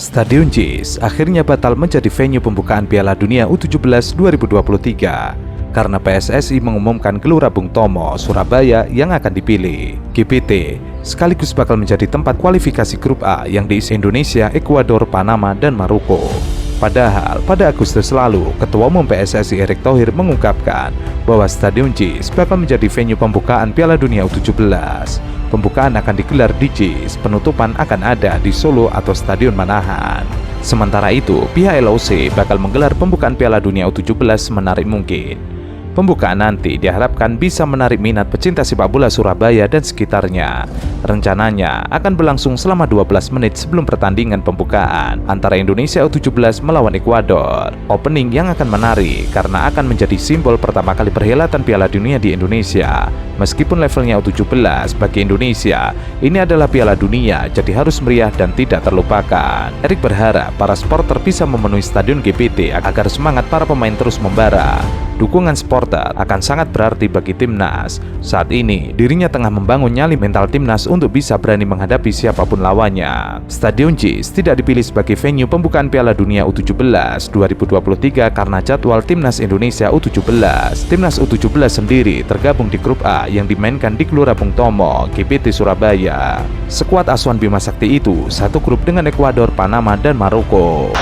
Stadion JIS akhirnya batal menjadi venue pembukaan Piala Dunia U17 2023 karena PSSI mengumumkan Gelora Bung Tomo, Surabaya yang akan dipilih. GBT sekaligus bakal menjadi tempat kualifikasi grup A yang diisi Indonesia, Ekuador, Panama, dan Maroko. Padahal pada Agustus lalu, Ketua Umum PSSI Erick Thohir mengungkapkan bahwa Stadion JIS bakal menjadi venue pembukaan Piala Dunia U17. Pembukaan akan digelar di JIS, penutupan akan ada di Solo atau Stadion Manahan. Sementara itu, pihak LOC bakal menggelar pembukaan Piala Dunia U17 semenarik mungkin. Pembukaan nanti diharapkan bisa menarik minat pecinta sepak bola Surabaya dan sekitarnya. Rencananya akan berlangsung selama 12 menit sebelum pertandingan pembukaan antara Indonesia U17 melawan Ekuador. Opening yang akan menarik karena akan menjadi simbol pertama kali perhelatan Piala Dunia di Indonesia. Meskipun levelnya U17, bagi Indonesia ini adalah Piala Dunia, jadi harus meriah dan tidak terlupakan. Erick berharap para supporter bisa memenuhi Stadion GBT agar semangat para pemain terus membara. Dukungan supporter akan sangat berarti bagi timnas. Saat ini, dirinya tengah membangun nyali mental timnas untuk bisa berani menghadapi siapapun lawannya. Stadion JIS tidak dipilih sebagai venue pembukaan Piala Dunia U17 2023 karena jadwal timnas Indonesia U17. Timnas U17 sendiri tergabung di grup A yang dimainkan di Gelora Bung Tomo, GBT Surabaya. Skuad Asuhan Bima Sakti itu satu grup dengan Ekuador, Panama, dan Maroko.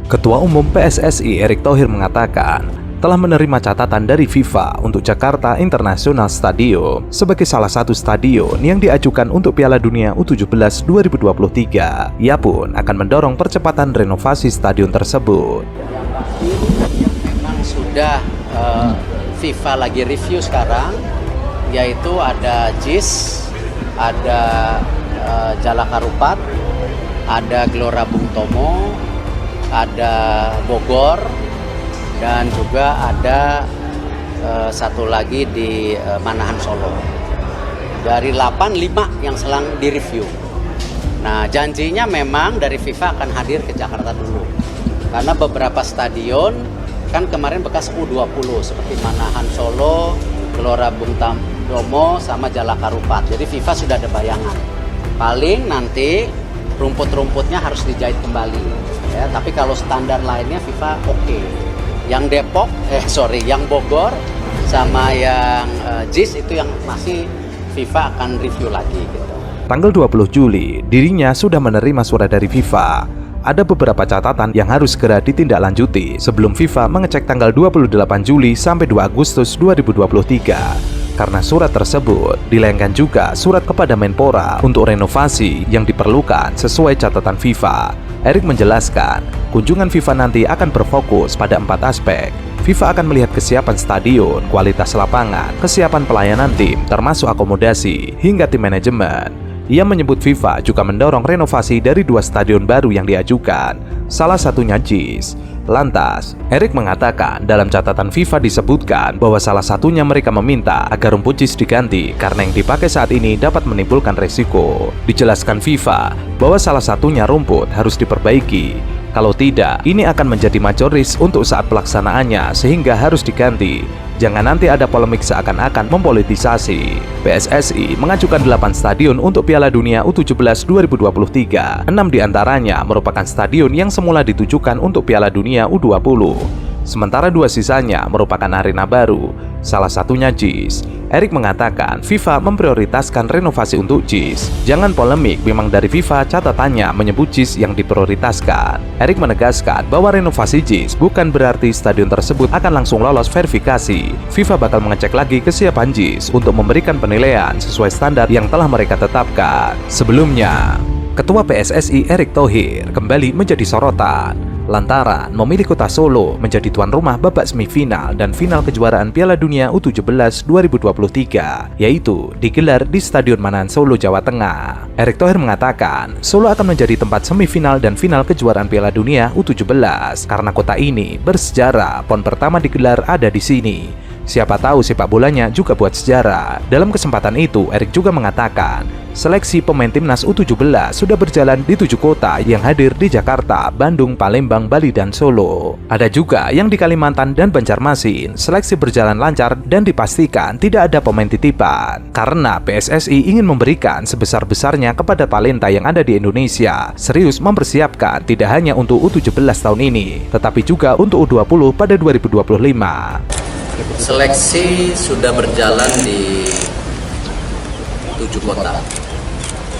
Ketua Umum PSSI Erick Thohir mengatakan telah menerima catatan dari FIFA untuk Jakarta International Stadium sebagai salah satu stadion yang diajukan untuk Piala Dunia U17 2023. Ia pun akan mendorong percepatan renovasi stadion tersebut. Yang pasti memang sudah FIFA lagi review sekarang, yaitu ada JIS, ada Jalak Harupat, ada Gelora Bung Tomo, ada Bogor, dan juga ada satu lagi di Manahan Solo. Dari 8, 5 yang sedang direview. Nah, janjinya memang dari FIFA akan hadir ke Jakarta dulu. Karena beberapa stadion kan kemarin bekas U20 seperti Manahan Solo, Gelora Bung Tomo, sama Jalak Harupat. Jadi FIFA sudah ada bayangan. Paling nanti rumput-rumputnya harus dijahit kembali. Ya, tapi kalau standar lainnya FIFA oke. Yang yang Bogor sama yang JIS itu yang masih FIFA akan review lagi gitu. Tanggal 20 Juli, dirinya sudah menerima surat dari FIFA. Ada beberapa catatan yang harus segera ditindaklanjuti sebelum FIFA mengecek tanggal 28 Juli sampai 2 Agustus 2023. Karena surat tersebut dilayangkan juga surat kepada Menpora untuk renovasi yang diperlukan sesuai catatan FIFA. Erick menjelaskan, kunjungan FIFA nanti akan berfokus pada 4 aspek. FIFA akan melihat kesiapan stadion, kualitas lapangan, kesiapan pelayanan tim, termasuk akomodasi, hingga tim manajemen. Ia menyebut FIFA juga mendorong renovasi dari 2 stadion baru yang diajukan, salah satunya JIS. Lantas, Erick mengatakan dalam catatan FIFA disebutkan bahwa salah satunya mereka meminta agar rumput JIS diganti karena yang dipakai saat ini dapat menimbulkan resiko. Dijelaskan FIFA bahwa salah satunya rumput harus diperbaiki Kalau tidak, ini akan menjadi majoris untuk saat pelaksanaannya sehingga harus diganti. Jangan nanti ada polemik seakan-akan mempolitisasi. PSSI mengajukan 8 stadion untuk Piala Dunia U17 2023. 6 diantaranya merupakan stadion yang semula ditujukan untuk Piala Dunia U20. Sementara 2 sisanya merupakan arena baru, salah satunya JIS. Erik mengatakan FIFA memprioritaskan renovasi untuk JIS. Jangan polemik, memang dari FIFA catatannya menyebut JIS yang diprioritaskan. Erik menegaskan bahwa renovasi JIS bukan berarti stadion tersebut akan langsung lolos verifikasi. FIFA bakal mengecek lagi kesiapan JIS untuk memberikan penilaian sesuai standar yang telah mereka tetapkan. Sebelumnya, Ketua PSSI Erick Thohir kembali menjadi sorotan lantaran memilih Kota Solo menjadi tuan rumah babak semifinal dan final kejuaraan Piala Dunia U17 2023, yaitu digelar di Stadion Manahan Solo, Jawa Tengah. Erick Thohir mengatakan, Solo akan menjadi tempat semifinal dan final kejuaraan Piala Dunia U17 karena kota ini bersejarah, PON pertama digelar ada di sini. Siapa tahu sepak bolanya juga buat sejarah. Dalam kesempatan itu, Erik juga mengatakan, seleksi pemain timnas U17 sudah berjalan di 7 kota yang hadir di Jakarta, Bandung, Palembang, Bali, dan Solo. Ada juga yang di Kalimantan dan Banjarmasin. Seleksi berjalan lancar dan dipastikan tidak ada pemain titipan. Karena PSSI ingin memberikan sebesar-besarnya kepada talenta yang ada di Indonesia. Serius mempersiapkan tidak hanya untuk U17 tahun ini, tetapi juga untuk U20 pada 2025. Seleksi sudah berjalan di 7 kota.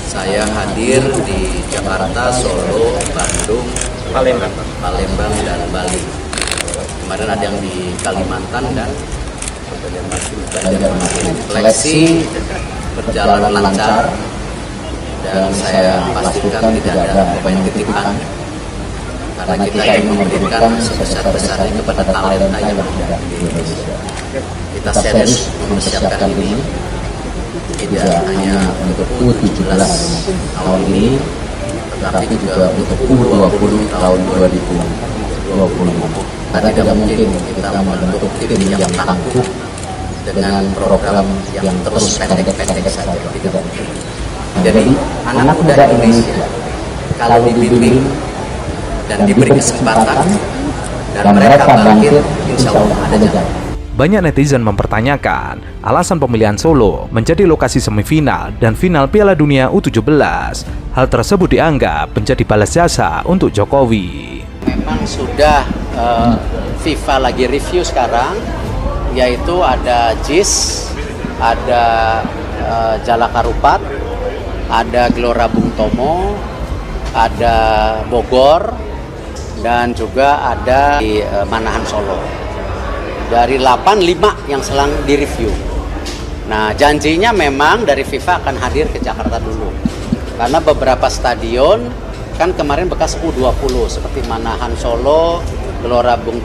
Saya hadir di Jakarta, Solo, Bandung, Palembang, dan Bali. Kemarin ada yang di Kalimantan dan Banjarmasin. Seleksi berjalan lancar dan saya pastikan tidak ada pemain titipan. Karena kita ingin memberikan sebesar-besarnya kepada talenta yang ada di Indonesia. Kita serius mempersiapkan ini, tidak hanya untuk U17 tahun ini, tetapi juga untuk U20 tahun 2020. Karena tidak mungkin kita membentuk tim yang tangguh dengan program yang terus pendek-pendek saja. Tidak mungkin. Jadi anak muda Indonesia kalau dibimbing dan diberi kesempatan dan mereka bangkit, insya Allah ada jalan. Banyak netizen mempertanyakan alasan pemilihan Solo menjadi lokasi semifinal dan final Piala Dunia U17. Hal tersebut dianggap menjadi balas jasa untuk Jokowi. Memang sudah FIFA lagi review sekarang, yaitu ada JIS, ada Jalak Harupat, ada Gelora Bung Tomo, ada Bogor, dan juga ada di Manahan Solo. Dari 5 yang sedang direview. Nah, janjinya memang dari FIFA akan hadir ke Jakarta dulu. Karena beberapa stadion kan kemarin bekas U20 seperti Manahan Solo, Gelora Bung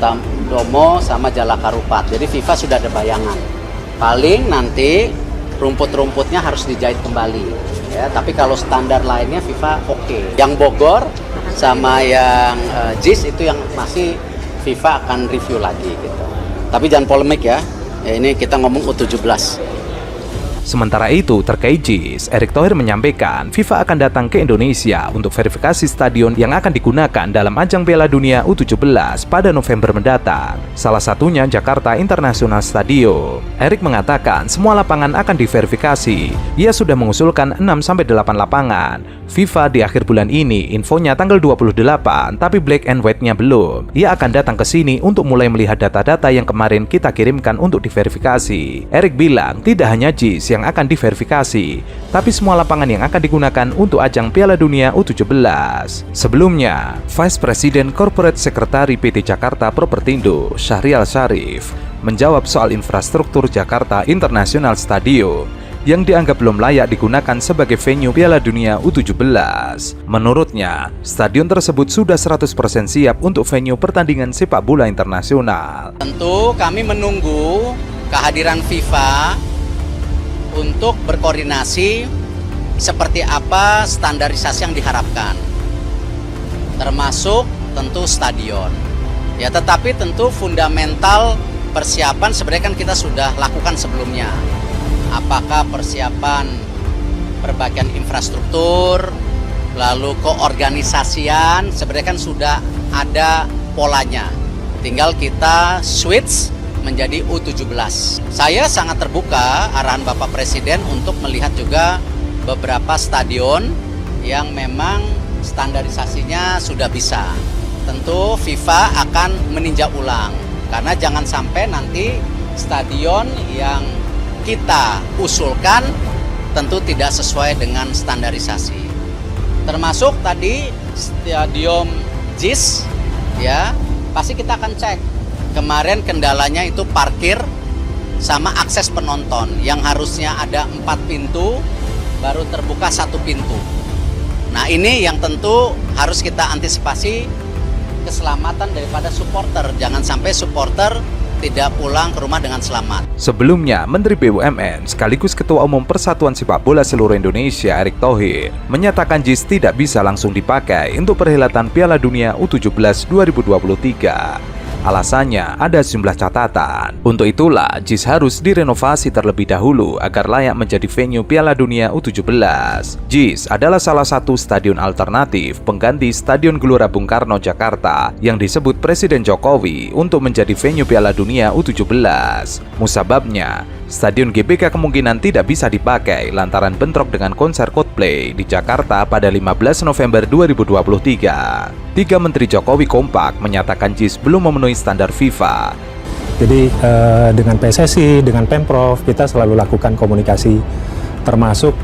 Tomo, sama Jalak Harupat. Jadi FIFA sudah ada bayangan. Paling nanti rumput-rumputnya harus dijahit kembali. Ya, tapi kalau standar lainnya FIFA oke. Yang Bogor sama yang JIS itu yang masih FIFA akan review lagi gitu. Tapi jangan polemik ya. Ini kita ngomong U17. Sementara itu, terkait JIS, Erick Thohir menyampaikan FIFA akan datang ke Indonesia untuk verifikasi stadion yang akan digunakan dalam ajang Piala Dunia U17 pada November mendatang. Salah satunya Jakarta International Stadium. Erick mengatakan semua lapangan akan diverifikasi. Ia sudah mengusulkan 6-8 lapangan. FIFA di akhir bulan ini, infonya tanggal 28, tapi black and white-nya belum. Ia akan datang ke sini untuk mulai melihat data-data yang kemarin kita kirimkan untuk diverifikasi. Erick bilang tidak hanya JIS yang akan diverifikasi, tapi semua lapangan yang akan digunakan untuk ajang Piala Dunia U17. Sebelumnya, Vice President Corporate Secretary PT Jakarta Propertindo, Syahrial Syarif, menjawab soal infrastruktur Jakarta International Stadium yang dianggap belum layak digunakan sebagai venue Piala Dunia U17. Menurutnya, stadion tersebut sudah 100% siap untuk venue pertandingan sepak bola internasional. Tentu kami menunggu kehadiran FIFA untuk berkoordinasi seperti apa standarisasi yang diharapkan, termasuk tentu stadion. Ya, tetapi tentu fundamental persiapan sebenarnya kan kita sudah lakukan sebelumnya. Apakah persiapan perbaikan infrastruktur, lalu keorganisasian, sebenarnya kan sudah ada polanya. Tinggal kita switch menjadi U17. Saya sangat terbuka arahan Bapak Presiden untuk melihat juga beberapa stadion yang memang standarisasinya sudah bisa. Tentu FIFA akan meninjau ulang, karena jangan sampai nanti stadion yang kita usulkan tentu tidak sesuai dengan standarisasi. Termasuk tadi stadion JIS, ya pasti kita akan cek. Kemarin kendalanya itu parkir sama akses penonton yang harusnya ada 4 pintu baru terbuka 1 pintu. Nah ini yang tentu harus kita antisipasi keselamatan daripada supporter. Jangan sampai supporter tidak pulang ke rumah dengan selamat. Sebelumnya, Menteri BUMN sekaligus Ketua Umum Persatuan Sepak Bola Seluruh Indonesia Erick Thohir menyatakan JIS tidak bisa langsung dipakai untuk perhelatan Piala Dunia U17 2023. Alasannya ada sejumlah catatan. Untuk itulah JIS harus direnovasi terlebih dahulu agar layak menjadi venue Piala Dunia U17. JIS adalah salah satu stadion alternatif pengganti Stadion Gelora Bung Karno Jakarta yang disebut Presiden Jokowi untuk menjadi venue Piala Dunia U17. Musababnya, Stadion GBK kemungkinan tidak bisa dipakai lantaran bentrok dengan konser Coldplay di Jakarta pada 15 November 2023. Tiga Menteri Jokowi kompak menyatakan JIS belum memenuhi standar FIFA. Jadi dengan PSSI, dengan Pemprov, kita selalu lakukan komunikasi, termasuk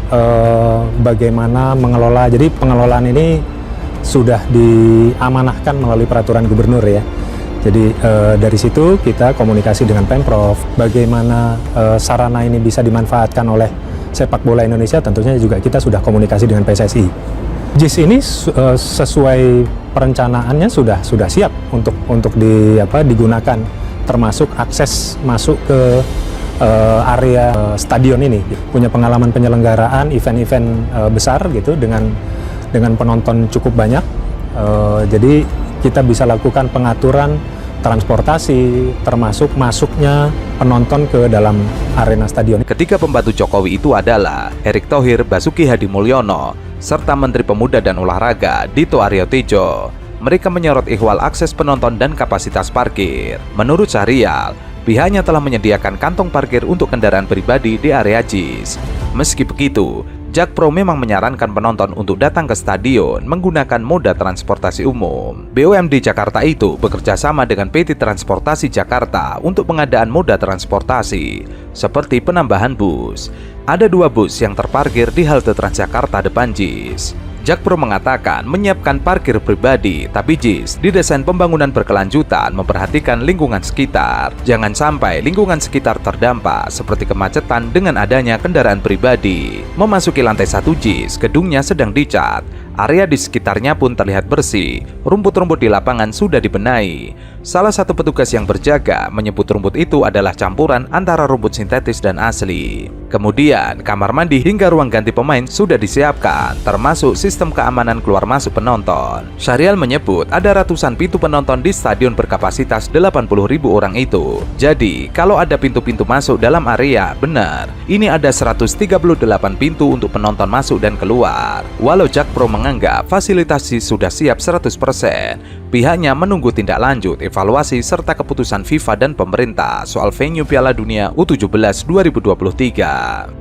bagaimana mengelola. Jadi pengelolaan ini sudah diamanahkan melalui peraturan gubernur ya. Jadi dari situ kita komunikasi dengan Pemprov, bagaimana sarana ini bisa dimanfaatkan oleh sepak bola Indonesia, tentunya juga kita sudah komunikasi dengan PSSI. JIS ini sesuai perencanaannya sudah siap untuk digunakan, termasuk akses masuk ke area stadion ini. Punya pengalaman penyelenggaraan event-event besar gitu dengan penonton cukup banyak. Jadi kita bisa lakukan pengaturan transportasi, termasuk masuknya penonton ke dalam arena stadion. Ketiga pembantu Jokowi itu adalah Erick Thohir, Basuki Hadi Mulyono, serta Menteri Pemuda dan Olahraga Dito Aryo Tejo. Mereka menyorot ihwal akses penonton dan kapasitas parkir. Menurut Syahrial, pihaknya telah menyediakan kantong parkir untuk kendaraan pribadi di area JIS. Meski begitu, Jakpro memang menyarankan penonton untuk datang ke stadion menggunakan moda transportasi umum. BUMD Jakarta itu bekerja sama dengan PT Transportasi Jakarta untuk pengadaan moda transportasi, seperti penambahan bus. Ada 2 bus yang terparkir di halte Transjakarta depan JIS. Jakpro mengatakan menyiapkan parkir pribadi, tapi JIS didesain pembangunan berkelanjutan memperhatikan lingkungan sekitar. Jangan sampai lingkungan sekitar terdampak seperti kemacetan dengan adanya kendaraan pribadi. Memasuki lantai 1 JIS, gedungnya sedang dicat. Area di sekitarnya pun terlihat bersih. Rumput-rumput di lapangan sudah dibenahi. Salah satu petugas yang berjaga menyebut rumput itu adalah campuran antara rumput sintetis dan asli. Kemudian, kamar mandi hingga ruang ganti pemain sudah disiapkan, termasuk sistem keamanan keluar masuk penonton. Syahrial menyebut ada ratusan pintu penonton di stadion berkapasitas 80.000 orang itu. Jadi, kalau ada pintu-pintu masuk dalam area, benar. Ini ada 138 pintu untuk penonton masuk dan keluar. Walau Jakpro menganggap fasilitas sudah siap 100%, pihaknya menunggu tindak lanjut, evaluasi, serta keputusan FIFA dan pemerintah soal venue Piala Dunia U17 2023.